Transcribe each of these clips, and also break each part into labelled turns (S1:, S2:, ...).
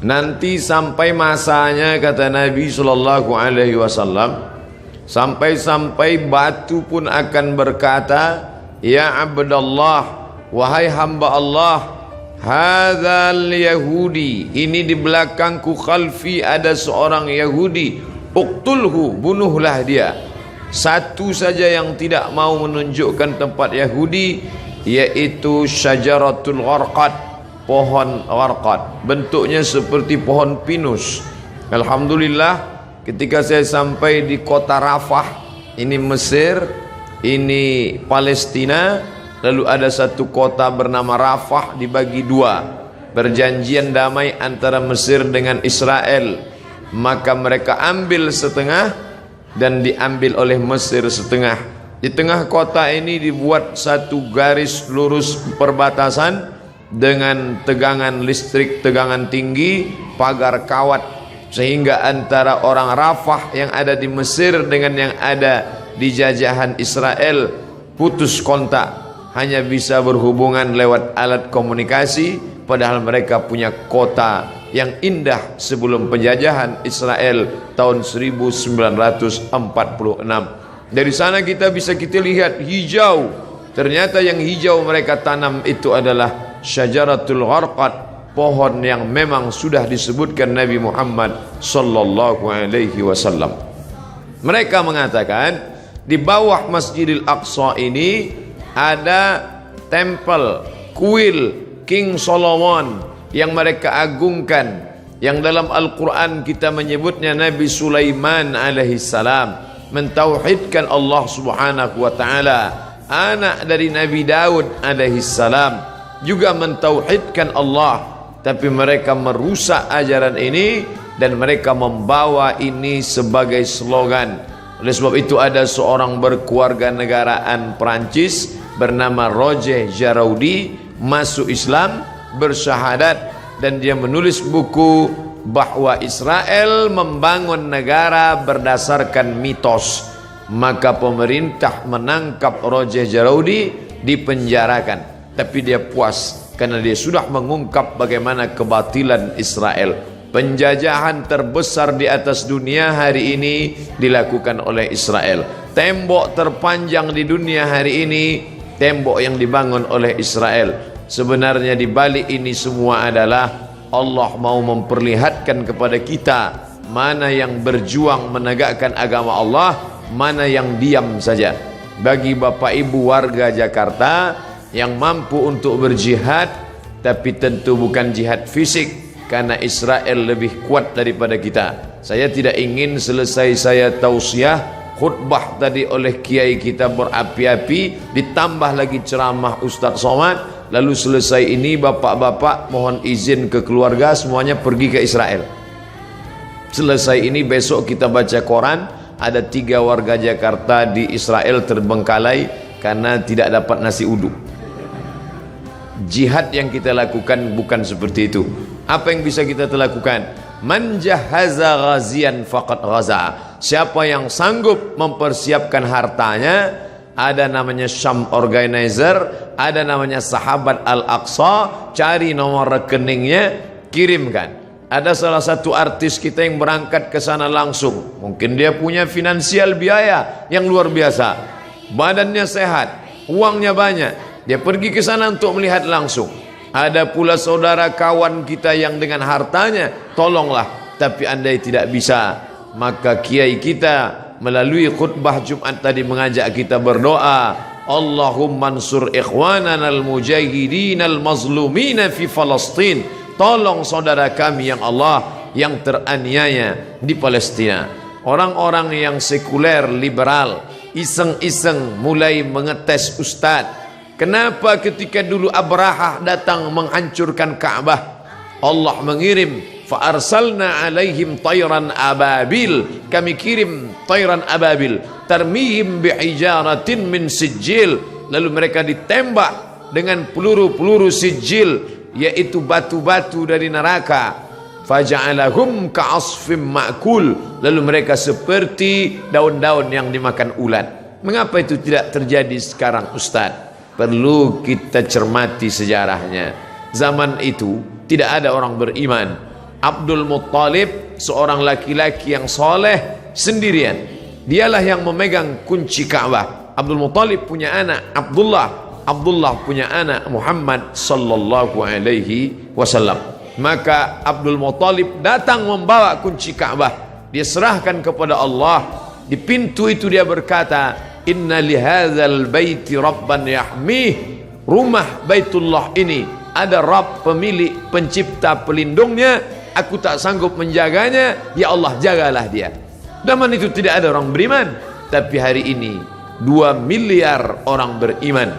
S1: Nanti sampai masanya, kata Nabi sallallahu alaihi wasallam, sampai-sampai batu pun akan berkata, ya Abdallah, wahai hamba Allah, hadzal Yahudi, ini di belakangku khalfi ada seorang Yahudi, uqtulhu, bunuhlah dia. Satu saja yang tidak mau menunjukkan tempat Yahudi, yaitu syajaratul gharqad, pohon gharqad, bentuknya seperti pohon pinus. Alhamdulillah, ketika saya sampai di kota Rafah, ini Mesir, ini Palestina, lalu ada satu kota bernama Rafah dibagi dua, perjanjian damai antara Mesir dengan Israel, maka mereka ambil setengah dan diambil oleh Mesir setengah. Di tengah kota ini dibuat satu garis lurus perbatasan dengan tegangan listrik, tegangan tinggi, pagar kawat, sehingga antara orang Rafah yang ada di Mesir dengan yang ada di jajahan Israel putus kontak, hanya bisa berhubungan lewat alat komunikasi, padahal mereka punya kota yang indah sebelum penjajahan Israel tahun 1946. Dari sana kita lihat hijau. Ternyata yang hijau mereka tanam itu adalah syajaratul gharqad, pohon yang memang sudah disebutkan Nabi Muhammad sallallahu alaihi wasallam. Mereka mengatakan di bawah Masjidil Aqsa ini ada tempel, kuil King Solomon yang mereka agungkan, yang dalam Al-Quran kita menyebutnya Nabi Sulaiman alaihissalam mentauhidkan Allah subhanahu wa ta'ala, anak dari Nabi Daud alaihissalam juga mentauhidkan Allah, tapi mereka merusak ajaran ini dan mereka membawa ini sebagai slogan. Oleh sebab itu ada seorang berkeluarga negaraan Perancis bernama Roger Jaraudi masuk Islam, bersyahadat, dan dia menulis buku bahwa Israel membangun negara berdasarkan mitos. Maka pemerintah menangkap Roger Jaraudi, dipenjarakan, tapi dia puas karena dia sudah mengungkap bagaimana kebatilan Israel. Penjajahan terbesar di atas dunia hari ini dilakukan oleh Israel. Tembok terpanjang di dunia hari ini, tembok yang dibangun oleh Israel. Sebenarnya di balik ini semua adalah Allah mau memperlihatkan kepada kita mana yang berjuang menegakkan agama Allah, mana yang diam saja. Bagi Bapak Ibu warga Jakarta yang mampu untuk berjihad, tapi tentu bukan jihad fisik, karena Israel lebih kuat daripada kita. Saya tidak ingin selesai saya tausiah, khutbah tadi oleh kiai kita berapi-api, ditambah lagi ceramah Ustaz Somad, lalu selesai ini bapak-bapak mohon izin ke keluarga semuanya pergi ke Israel. Selesai ini besok kita baca koran, ada 3 warga Jakarta di Israel terbengkalai karena tidak dapat nasi uduk. Jihad yang kita lakukan bukan seperti itu. Apa yang bisa kita lakukan? Man jahaza ghazian faqad ghaza. Siapa yang sanggup mempersiapkan hartanya, ada namanya Syam Organizer, ada namanya Sahabat Al-Aqsa, cari nomor rekeningnya, kirimkan. Ada salah satu artis kita yang berangkat ke sana langsung. Mungkin dia punya finansial biaya yang luar biasa, badannya sehat, uangnya banyak, dia pergi ke sana untuk melihat langsung. Ada pula saudara kawan kita yang dengan hartanya, tolonglah, tapi andai tidak bisa, maka kiai kita melalui khutbah Jumat tadi mengajak kita berdoa, Allahumma ansur ikhwanana al-mujahidin al-mazlumina fi Palestin. Tolong saudara kami yang Allah yang teraniaya di Palestina. Orang-orang yang sekuler, liberal, iseng-iseng mulai mengetes ustadz. Kenapa ketika dulu Abrahah datang menghancurkan Ka'bah, Allah mengirim fa'arsalna alaihim tayran ababil, kami kirim tayran ababil tarmihim bihijaratin min sijil, lalu mereka ditembak dengan peluru-peluru sijil, yaitu batu-batu dari neraka. Faja'alahum ka'asfim ma'kul, lalu mereka seperti daun-daun yang dimakan ulat. Mengapa itu tidak terjadi sekarang Ustaz? Perlu kita cermati sejarahnya. Zaman itu tidak ada orang beriman. Abdul Muttalib seorang laki-laki yang soleh sendirian. Dialah yang memegang kunci Ka'bah. Abdul Muttalib punya anak Abdullah, Abdullah punya anak Muhammad sallallahu alaihi wasallam. Maka Abdul Muttalib datang membawa kunci Ka'bah. Dia serahkan kepada Allah. Di pintu itu dia berkata, inna lihadzal baiti rabban yahmih. Rumah Baitullah ini ada Rabb, pemilik, pencipta, pelindungnya. Aku tak sanggup menjaganya, ya Allah jagalah dia. Zaman itu tidak ada orang beriman, tapi hari ini 2 miliar orang beriman.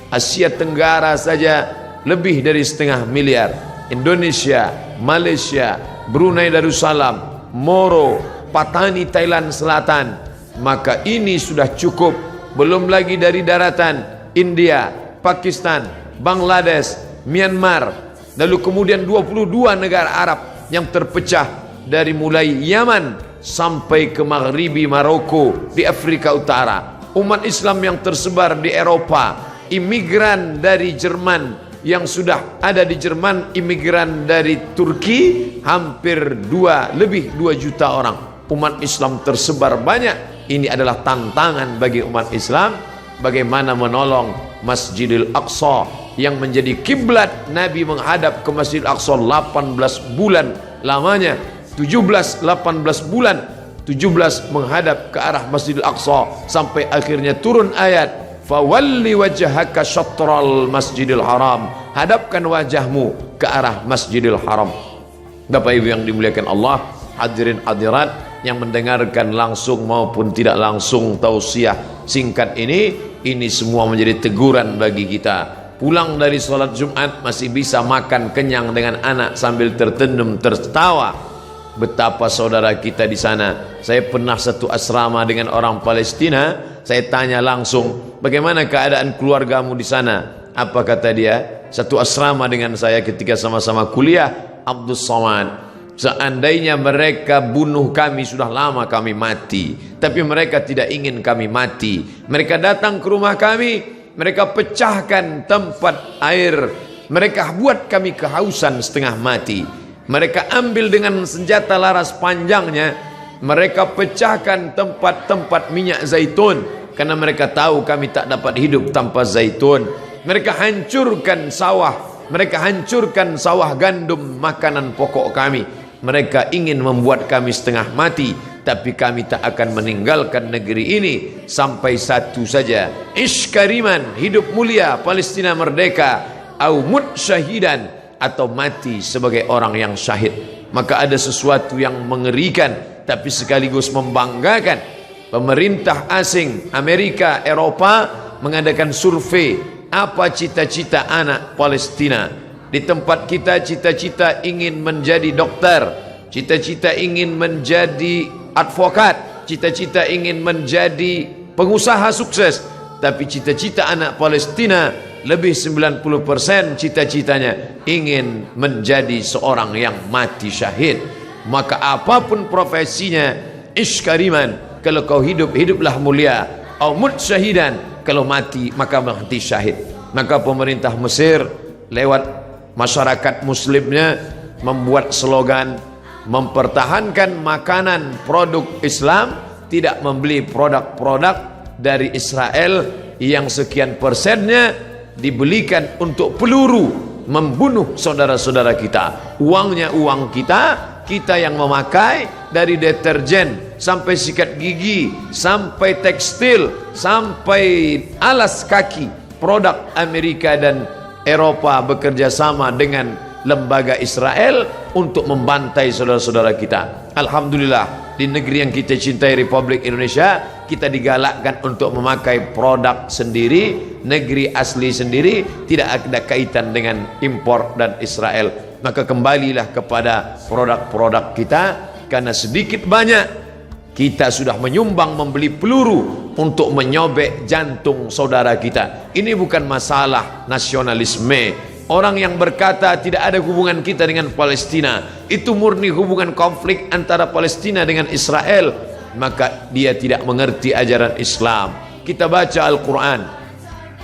S1: Asia Tenggara saja lebih dari 1,5 miliar. Indonesia, Malaysia, Brunei Darussalam, Moro, Patani Thailand Selatan. Maka ini sudah cukup. Belum lagi dari daratan India, Pakistan, Bangladesh, Myanmar, lalu kemudian 22 negara Arab yang terpecah dari mulai Yaman sampai ke Maghribi Maroko di Afrika Utara. Umat Islam yang tersebar di Eropa, imigran dari Jerman yang sudah ada di Jerman, imigran dari Turki hampir lebih 2 juta orang. Umat Islam tersebar banyak. Ini adalah tantangan bagi umat Islam, bagaimana menolong Masjidil Aqsa yang menjadi kiblat Nabi menghadap ke Masjidil Aqsa 18 bulan lamanya. 18 bulan 17 menghadap ke arah Masjidil Aqsa sampai akhirnya turun ayat fawalli wajhaka syatral Masjidil Haram, hadapkan wajahmu ke arah Masjidil Haram. Bapak Ibu yang dimuliakan Allah, hadirin hadirat yang mendengarkan langsung maupun tidak langsung tausiah singkat ini semua menjadi teguran bagi kita. Pulang dari sholat Jumat masih bisa makan kenyang dengan anak sambil tertendum tertawa. Betapa saudara kita di sana. Saya pernah satu asrama dengan orang Palestina. Saya tanya langsung, bagaimana keadaan keluargamu di sana? Apa kata dia? Satu asrama dengan saya ketika sama-sama kuliah, Abdul Somad. Seandainya mereka bunuh kami, sudah lama kami mati. Tapi mereka tidak ingin kami mati. Mereka datang ke rumah kami, mereka pecahkan tempat air, mereka buat kami kehausan setengah mati. Mereka ambil dengan senjata laras panjangnya, mereka pecahkan tempat-tempat minyak zaitun, karena mereka tahu kami tak dapat hidup tanpa zaitun. Mereka hancurkan sawah, mereka hancurkan sawah gandum, makanan pokok kami. Mereka ingin membuat kami setengah mati, tapi kami tak akan meninggalkan negeri ini sampai satu saja, ish kariman, hidup mulia, Palestina merdeka, au mut syahidan, atau mati sebagai orang yang syahid. Maka ada sesuatu yang mengerikan tapi sekaligus membanggakan. Pemerintah asing Amerika, Eropa mengadakan survei apa cita-cita anak Palestina. Di tempat kita cita-cita ingin menjadi dokter, cita-cita ingin menjadi advokat, cita-cita ingin menjadi pengusaha sukses. Tapi cita-cita anak Palestina lebih 90% cita-citanya ingin menjadi seorang yang mati syahid. Maka apapun profesinya, ish kariman, kalau kau hidup, hiduplah mulia, au mut syahidan, kalau mati maka mati syahid. Maka pemerintah Mesir lewat masyarakat muslimnya membuat slogan mempertahankan makanan produk Islam, tidak membeli produk-produk dari Israel yang sekian persennya dibelikan untuk peluru membunuh saudara-saudara kita. Uangnya uang kita, kita yang memakai, dari deterjen sampai sikat gigi, sampai tekstil, sampai alas kaki, produk Amerika dan Eropa bekerja sama dengan lembaga Israel untuk membantai saudara-saudara kita. Alhamdulillah, di negeri yang kita cintai, Republik Indonesia, kita digalakkan untuk memakai produk sendiri, negeri asli sendiri, tidak ada kaitan dengan impor dan Israel. Maka kembalilah kepada produk-produk kita, karena sedikit banyak kita sudah menyumbang membeli peluru untuk menyobek jantung saudara kita. Ini bukan masalah nasionalisme. Orang yang berkata tidak ada hubungan kita dengan Palestina, itu murni hubungan konflik antara Palestina dengan Israel, maka dia tidak mengerti ajaran Islam. Kita baca Al-Quran,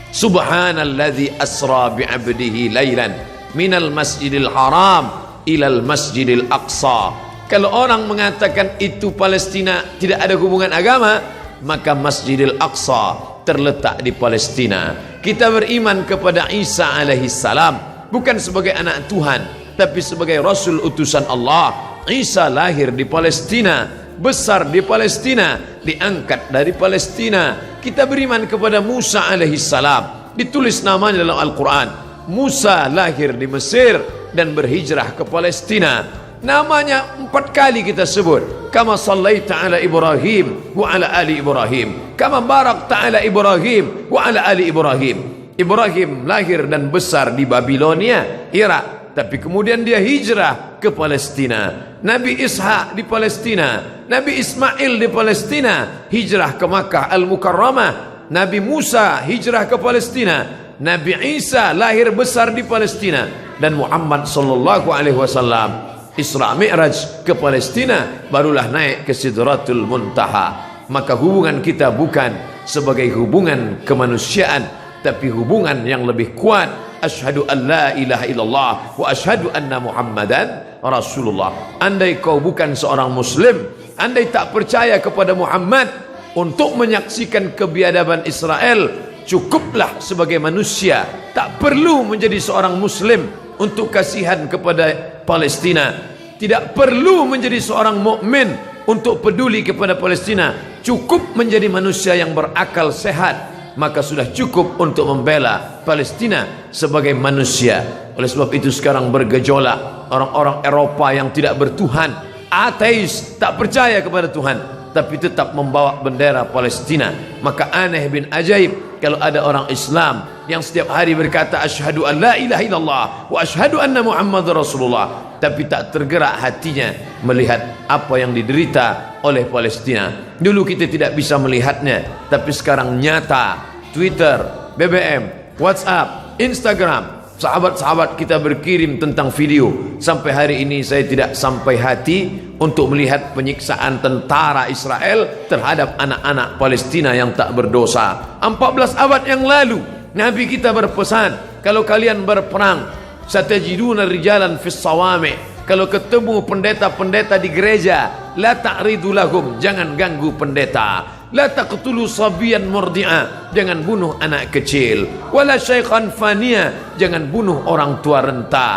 S1: Subhanalladzi asra bi'abdihi laylan minal masjidil haram ilal Masjidil Aqsa. Kalau orang mengatakan itu Palestina tidak ada hubungan agama, maka Masjidil Aqsa terletak di Palestina. Kita beriman kepada Isa alaihi salam bukan sebagai anak Tuhan, tapi sebagai Rasul utusan Allah. Isa lahir di Palestina, besar di Palestina, diangkat dari Palestina. Kita beriman kepada Musa alaihi salam, ditulis namanya dalam Al-Quran. Musa lahir di Mesir dan berhijrah ke Palestina. Namanya 4 kali kita sebut. Kama sallaita ala Ibrahim wa ala ali Ibrahim, kama barakta ala Ibrahim wa ala ali Ibrahim. Ibrahim lahir dan besar di Babilonia, Irak, tapi kemudian dia hijrah ke Palestina. Nabi Ishak di Palestina, Nabi Ismail di Palestina, hijrah ke Makkah Al-Mukarramah. Nabi Musa hijrah ke Palestina, Nabi Isa lahir besar di Palestina, dan Muhammad sallallahu alaihi wasallam Isra Mi'raj ke Palestina, barulah naik ke Sidratul Muntaha. Maka hubungan kita bukan sebagai hubungan kemanusiaan, tapi hubungan yang lebih kuat. Asyhadu an la ilaha illallah wa asyhadu anna Muhammadan Rasulullah. Andai kau bukan seorang muslim, andai tak percaya kepada Muhammad untuk menyaksikan kebiadaban Israel, cukuplah sebagai manusia, tak perlu menjadi seorang muslim untuk kasihan kepada Palestina. Tidak perlu menjadi seorang mukmin untuk peduli kepada Palestina. Cukup menjadi manusia yang berakal sehat, maka sudah cukup untuk membela Palestina sebagai manusia. Oleh sebab itu sekarang bergejolak orang-orang Eropa yang tidak bertuhan, ateis, tak percaya kepada Tuhan, tapi tetap membawa bendera Palestina. Maka aneh bin ajaib kalau ada orang Islam yang setiap hari berkata asyhadu an la ilaha illallah wa asyhadu anna Muhammadar Rasulullah, tapi tak tergerak hatinya melihat apa yang diderita oleh Palestina. Dulu kita tidak bisa melihatnya, tapi sekarang nyata. Twitter, BBM, WhatsApp, Instagram, sahabat-sahabat kita berkirim tentang video. Sampai hari ini saya tidak sampai hati untuk melihat penyiksaan tentara Israel terhadap anak-anak Palestina yang tak berdosa. 14 abad yang lalu Nabi kita berpesan, kalau kalian berperang, satajiduna rijalan fis sawami', kalau ketemu pendeta-pendeta di gereja, la ta'ridu lahum, jangan ganggu pendeta. La taqtulu sabiyan murdi'a, jangan bunuh anak kecil. Wala syaikhan faniya, jangan bunuh orang tua renta.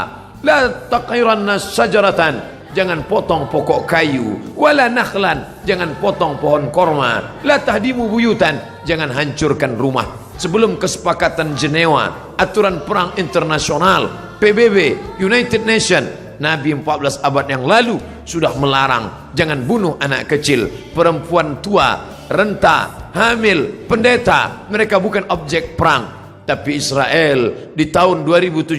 S1: La taqiranna sajaratan, jangan potong pokok kayu. Wala nakhlan, jangan potong pohon korma. La tahdimu buyutan, jangan hancurkan rumah. Sebelum kesepakatan Jenewa, aturan perang internasional, PBB, United Nation, Nabi 14 abad yang lalu sudah melarang jangan bunuh anak kecil, perempuan tua, renta, hamil, pendeta. Mereka bukan objek perang. Tapi Israel di tahun 2017,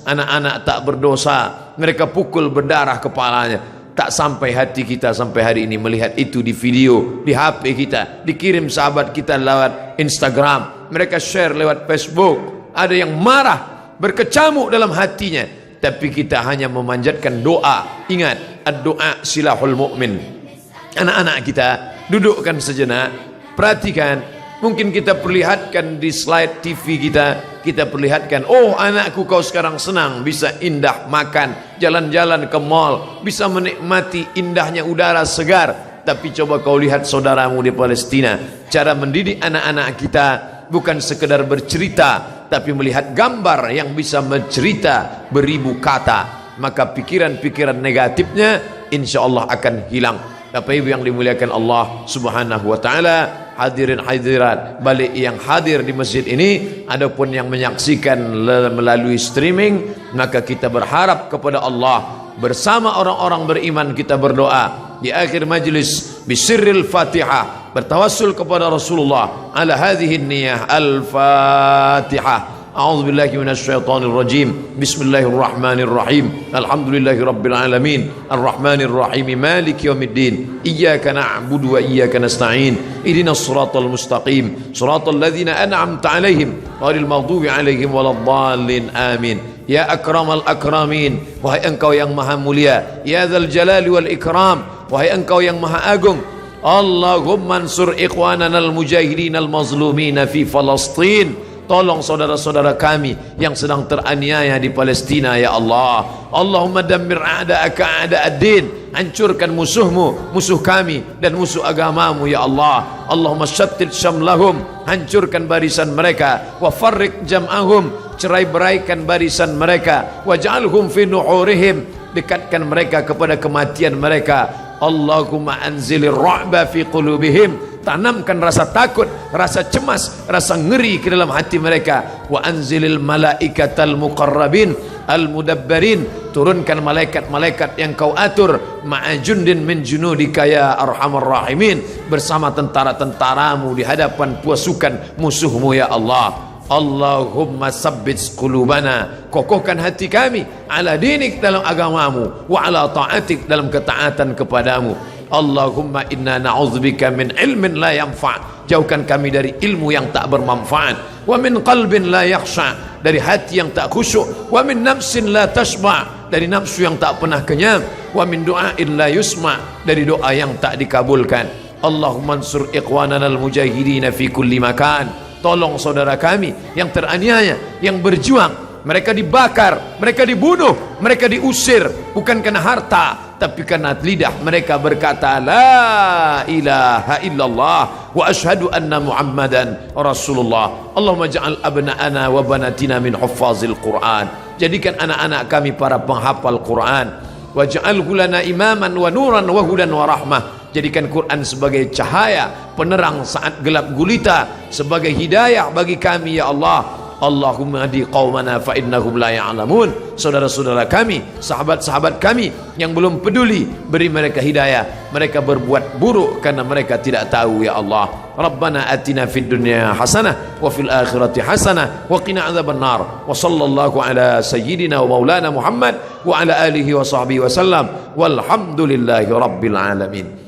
S1: anak-anak tak berdosa, mereka pukul berdarah kepalanya. Tak sampai hati kita sampai hari ini melihat itu di video, di HP kita, dikirim sahabat kita lewat Instagram, mereka share lewat Facebook. Ada yang marah, berkecamuk dalam hatinya, tapi kita hanya memanjatkan doa. Ingat, ad-doa silahul mu'min. Anak-anak kita dudukkan sejenak, perhatikan. Mungkin kita perlihatkan di slide TV kita perlihatkan, oh anakku kau sekarang senang, bisa indah makan, jalan-jalan ke mall, bisa menikmati indahnya udara segar. Tapi coba kau lihat saudaramu di Palestina, cara mendidik anak-anak kita bukan sekedar bercerita, tapi melihat gambar yang bisa mencerita beribu kata. Maka pikiran-pikiran negatifnya insya Allah akan hilang. Bapak Ibu yang dimuliakan Allah Subhanahu wa taala, hadirin hadirat balik yang hadir di masjid ini, adapun yang menyaksikan melalui streaming, maka kita berharap kepada Allah bersama orang-orang beriman. Kita berdoa di akhir majlis bisirril Fatihah, bertawassul kepada Rasulullah ala hadhihi niyah al-Fatihah. أعوذ بالله من الشيطان الرجيم بسم الله الرحمن الرحيم الحمد لله رب العالمين الرحمن الرحيم مالك يوم الدين إياك نعبد وإياك نستعين اهدنا الصراط المستقيم صراط الذين أنعمت عليهم غير المغضوب عليهم ولا الضالين آمين يا أكرم الأكرمين wahai engkau yang maha mulia, ya dzal jalali wal ikram, wahai engkau yang maha agung. Allahumma ansur ikhwanana al-mujahidin al-mazlumin fi Falastin, tolong saudara-saudara kami yang sedang teraniaya di Palestina ya Allah. Allahumma dammir a'da'aka a'da'ad-din, hancurkan musuhmu, musuh kami dan musuh agamamu ya Allah. Allahumma syattit syamlahum, hancurkan barisan mereka, wa farriq jam'ahum, cerai-beraikan barisan mereka, waj'alhum fi nuhurihim, dekatkan mereka kepada kematian mereka. Allahumma anzilir ra'ba fi qulubihim, tanamkan rasa takut, rasa cemas, rasa ngeri ke dalam hati mereka. Wa anzilil malaikatal muqarrabin al-mudabbarin, turunkan malaikat-malaikat yang kau atur, ma'ajundin min junudika ya arhamar rahimin, bersama tentara-tentaramu di hadapan pasukan musuhmu ya Allah. Allahumma sabbit qulubana, kokohkan hati kami, ala dinik, dalam agamamu, wa ala ta'atik, dalam ketaatan kepadamu. Allahumma inna na'udzubika min ilmin la yanfa', jauhkan kami dari ilmu yang tak bermanfaat, wa min qalbin la yakhsha', dari hati yang tak khusyuk, wa min nafsin la tashba', dari nafsu yang tak pernah kenyang, wa min du'ain la yusma', dari doa yang tak dikabulkan. Allahumma ansur ikhwanana al-mujahidina fi kulli makan, tolong saudara kami yang teraniaya, yang berjuang. Mereka dibakar, mereka dibunuh, mereka diusir, bukan karena harta, tapi karena lidah mereka berkata la ilaha illallah wa ashhadu anna muhammadan rasulullah. Allahumma ja'al abna'ana wa banatina min huffazil Qur'an, jadikan anak-anak kami para penghafal Quran. Waj'alhu lana imaman wa nuran wa hudan wa rahmah, jadikan Quran sebagai cahaya penerang saat gelap gulita, sebagai hidayah bagi kami ya Allah. Allahumma hadi qaumana fa innahum la ya'lamun, saudara-saudara kami, sahabat-sahabat kami yang belum peduli, beri mereka hidayah. Mereka berbuat buruk karena mereka tidak tahu ya Allah. Rabbana atina fid dunya hasanah wa fil akhirati hasanah wa qina adzabannar. Wa sallallahu ala sayyidina wa maulana Muhammad wa ala alihi wa sahbihi wa sallam, walhamdulillahi rabbil alamin.